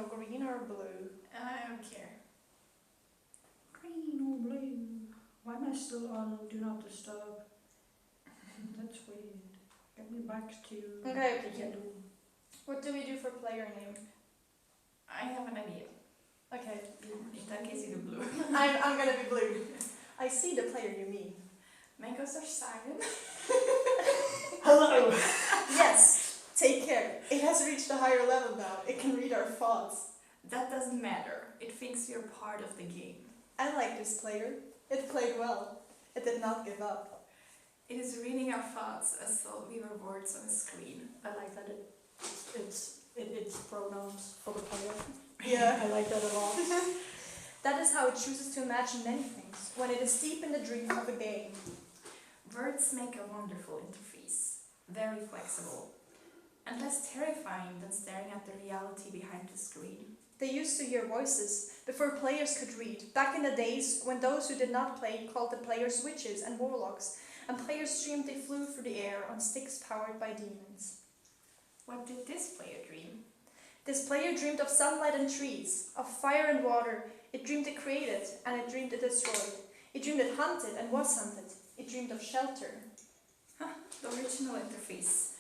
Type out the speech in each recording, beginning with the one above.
go green or blue? I don't care. Green or blue? Why am I still on Do Not Disturb? That's weird. Get me back to Okay. the yellow. What do we do for player name? I have an idea. Okay. In that case, you do blue. I'm gonna be blue. I see the player you mean. MangosAreCyan. Hello! Yes, take care. It has reached a higher level now. It can read our thoughts. That doesn't matter. It thinks you're part of the game. I like this player. It played well. It did not give up. It is reading our thoughts as though we were words on a screen. I like that it's pronouns for the player. Yeah. I like that a lot. That is how it chooses to imagine many things, when it is deep in the dream of a game. Words make a wonderful interface. Very flexible. And less terrifying than staring at the reality behind the screen. They used to hear voices before players could read, back in the days when those who did not play called the players witches and warlocks, and players dreamed they flew through the air on sticks powered by demons. What did this player dream? This player dreamed of sunlight and trees, of fire and water. It dreamed it created, and it dreamed it destroyed. It dreamed it hunted and was hunted. It dreamed of shelter. The original interface.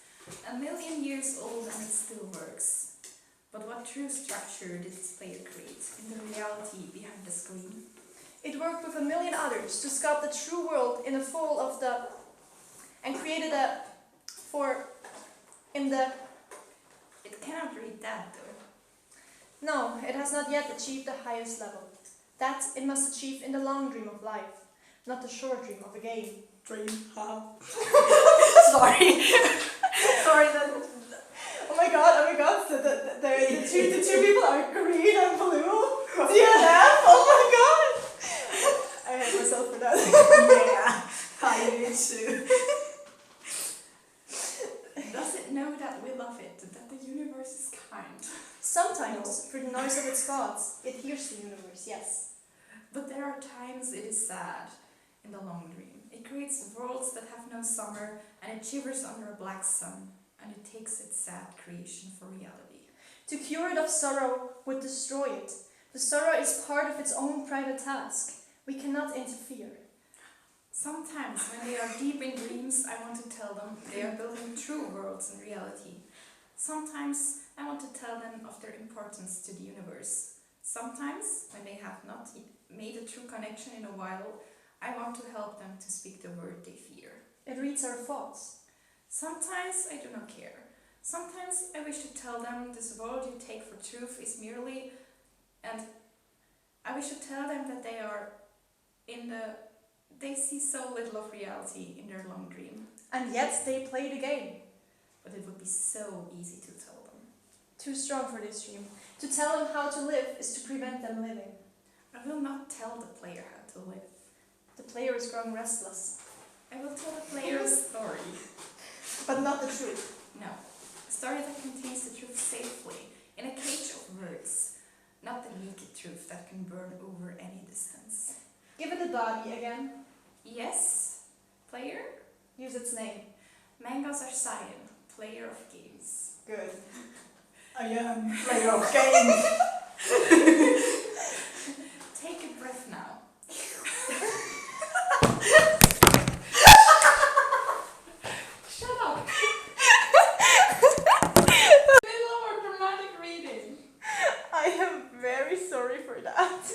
1,000,000 years old and it still works. But what true structure did this player create in the reality behind the screen? It worked with 1,000,000 others to sculpt the true world in the fall of the... and created a... for... in the... It cannot read that though. No, it has not yet achieved the highest level. That it must achieve in the long dream of life, not the short dream of a game. Dream. Sorry. Sorry, oh my god, the two people are green and blue. DNF, oh my god. I hate myself for that. Yeah, I do too. Does it know that we love it, that the universe is kind? Sometimes, through the noise of its thoughts, it hears the universe, yes. But there are times it is sad in the long dream. It creates worlds that have no summer, and it shivers under a black sun, and it takes its sad creation for reality. To cure it of sorrow would destroy it. The sorrow is part of its own private task. We cannot interfere. Sometimes, when they are deep in dreams, I want to tell them they are building true worlds in reality. Sometimes, I want to tell them of their importance to the universe. Sometimes, when they have not made a true connection in a while, I want to help them to speak the word they fear. It reads our thoughts. Sometimes, I do not care. Sometimes, I wish to tell them this world you take for truth is merely... and I wish to tell them that they are in the... They see so little of reality in their long dream. And yet they play the game. But it would be so easy to tell them. Too strong for this dream. To tell them how to live is to prevent them living. I will not tell the player how to live. The player is growing restless. I will tell the player a story. But not the truth. No. A story that contains the truth safely, in a cage of words. Not the naked truth that can burn over any distance. Give it a body again. Yes, player? Use its name. MangosAreCyan, player of games. Good. I am player of games. Take a breath now. Shut up. A little more dramatic reading. I am very sorry for that.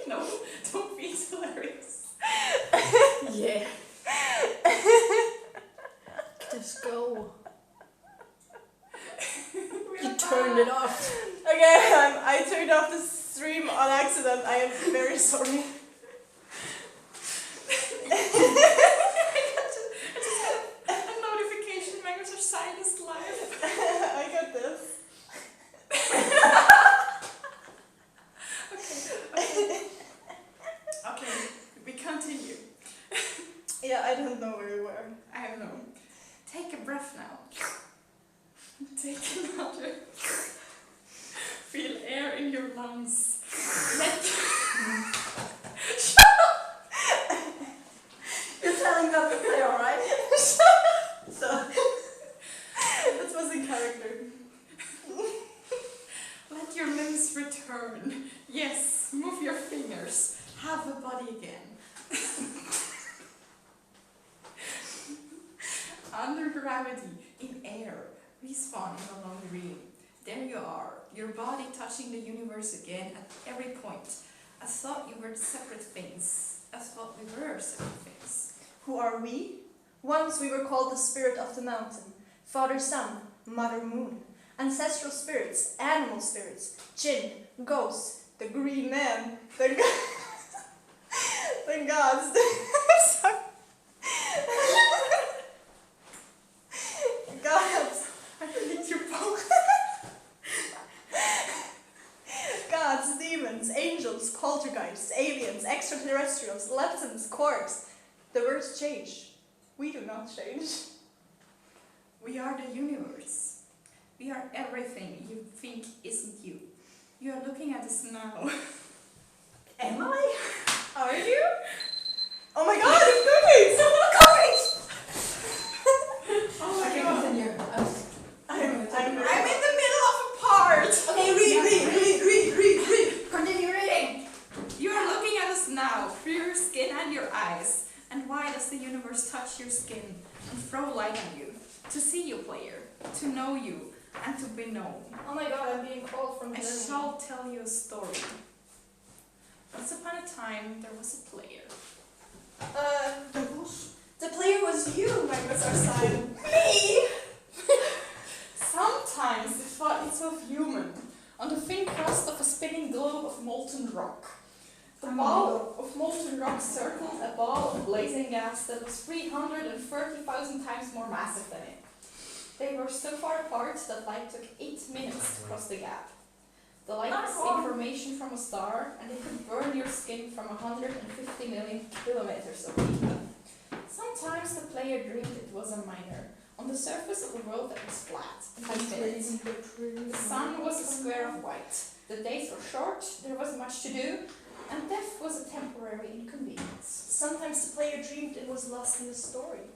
No, don't be hilarious. Yeah. Just go. You turned it off. Okay, I turned off the stream on accident. I am very sorry. A notification, MangosAreCyan is live. I got this. Okay, we continue. Yeah, I don't know where we were. I don't know. Take a breath now. Take another. Feel air in your lungs. You're telling them to play, alright? That was in character. Let your your limbs return. Yes, move your fingers. Have a body again. Under gravity, in air, respawn in a long dream. There you are, your body touching the universe again at every point. I thought you were separate things. I thought we were separate things. Who are we? Once we were called the spirit of the mountain, Father Sun, Mother Moon, ancestral spirits, animal spirits, jinn, ghosts, the green man, the gods, sorry. Gods, I need your both. gods, demons, angels, poltergeists, aliens, extraterrestrials, leptons, quarks. The words change. We do not change. We are the universe. We are everything you think isn't you. You are looking at us now. Am I? Are you? Oh my god, it's cookies! Cookies! Oh my Okay, god. continue. I'm I'm in the middle of a part. Okay, read. Continue reading. You are looking at us now through your skin and your eyes. And why does the universe touch your skin and throw light on you? To see you, player. To know you. And to be known. Oh my god, I'm being called from I Germany. shall tell you a story. Once upon a time, there was a player. The player was you, MangosAreCyan. Me! Sometimes it thought itself human, on the thin crust of a spinning globe of molten rock. The ball of molten rock circled a ball of blazing gas that was 330,000 times more massive than it. They were so far apart that light took 8 minutes to cross the gap. The light was information from a star, and it could burn your skin from 150 million kilometers away. Sometimes the player dreamed it was a miner, on the surface of a world that was flat and infinite. The sun was a square of white. The days were short, there was much to do, and death was a temporary inconvenience. Sometimes the player dreamed it was lost in the story.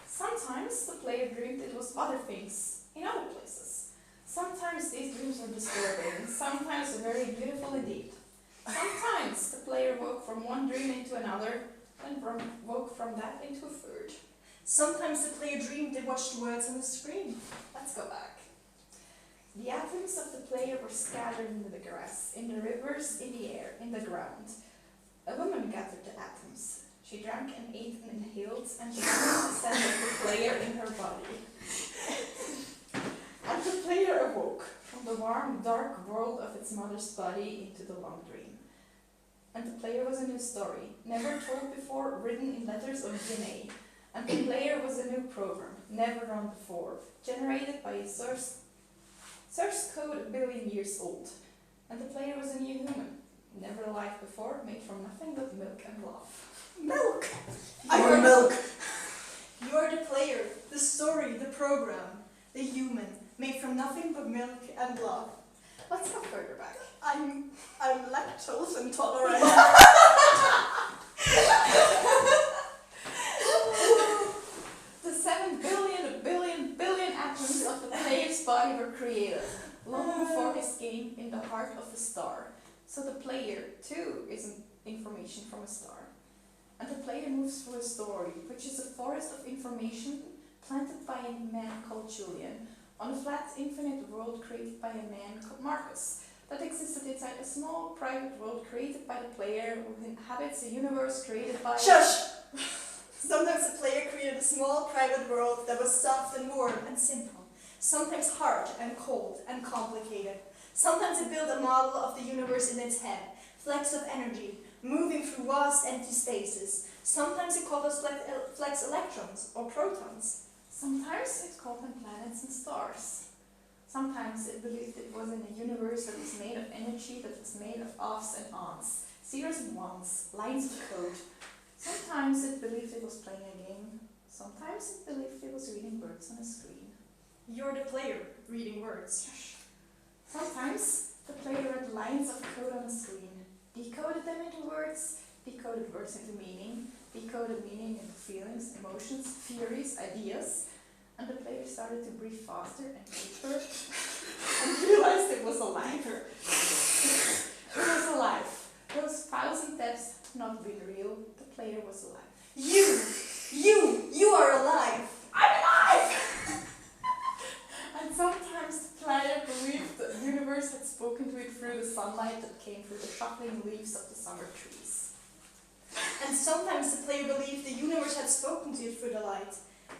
Sometimes the player dreamed it was other things, in other places. Sometimes these dreams were disturbing, sometimes very beautiful indeed. Sometimes the player woke from one dream into another, and woke from that into a third. Sometimes the player dreamed they watched words on the screen. Let's go back. The atoms of the player were scattered in the grass, in the rivers, in the air, in the ground. A woman gathered the atoms. She drank and ate and inhaled, and she ascended the player in her body. And the player awoke from the warm, dark world of its mother's body into the long dream. And the player was a new story, never told before, written in letters of DNA. And the player was a new program, never run before, generated by a source code a billion years old. And the player was a new human, never alive before, made from nothing but milk and love. Milk! More milk. You're the player, the story, the program, the human, made from nothing but milk and love. Let's go further back. I'm lactose intolerant. The 7 billion atoms of the player's body were created, long before his game in the heart of the star. So the player, too, is information from a star. And the player moves through a story, which is a forest of information planted by a man called Julian, on a flat, infinite world created by a man called Marcus, that existed inside a small, private world created by the player who inhabits a universe created by... Shush! Sometimes the player created a small, private world that was soft and warm and simple. Sometimes hard and cold and complicated. Sometimes it built a model of the universe in its head, flecks of energy, moving through vast empty spaces. Sometimes it called us flex electrons or protons. Sometimes it called them planets and stars. Sometimes it believed it was in a universe that was made of energy, that was made of offs and ons, zeros and ones, lines of code. Sometimes it believed it was playing a game. Sometimes it believed it was reading words on a screen. You're the player, reading words. Sometimes the player read lines of code on a screen, decoded them into words, decoded words into meaning, decoded meaning into feelings, emotions, theories, ideas, And the player started to breathe faster and deeper and realized it was alive. It was alive. Those 1,000 deaths not being real, the player was alive. You are alive! I'm alive! And sometimes the player believed the universe had spoken to it through the sunlight that came through the shuffling leaves of the summer trees. And sometimes the player believed the universe had spoken to it through the light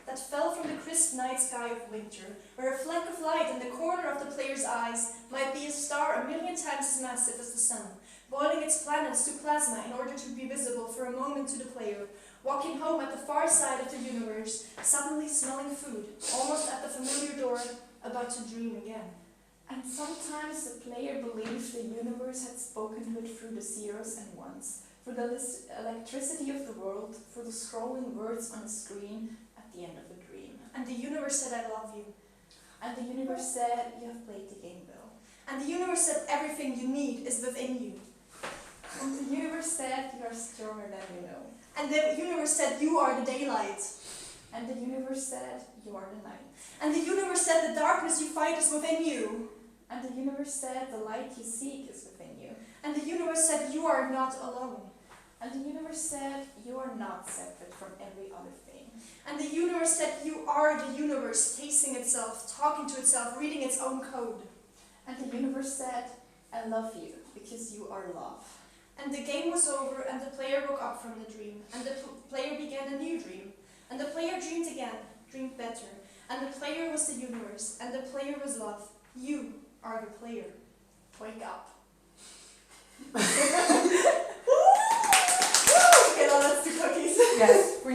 that fell from the crisp night sky of winter, where a fleck of light in the corner of the player's eyes might be a star 1,000,000 times as massive as the sun, boiling its planets to plasma in order to be visible for a moment to the player, walking home at the far side of the universe, suddenly smelling food, almost at the familiar door, about to dream again. And sometimes the player believed the universe had spoken to it through the zeros and ones, through the electricity of the world, through the scrolling words on the screen at the end of the dream. And the universe said, I love you. And the universe said, you have played the game well. And the universe said, everything you need is within you. And the universe said, you are stronger than you know. And the universe said, you are the daylight. And the universe said, you are the night. And the universe said, the darkness you fight is within you. And the universe said, the light you seek is within you. And the universe said, you are not alone. And the universe said, you are not separate from every other thing. And the universe said, you are the universe, tasting itself, talking to itself, reading its own code. And the universe said, I love you, because you are love. And the game was over, and the player woke up from the dream, and the player began a new dream. And the player dreamed again, dreamed better. And the player was the universe, and the player was love. You are the player. Wake up. Okay, now let's do cookies. Yes.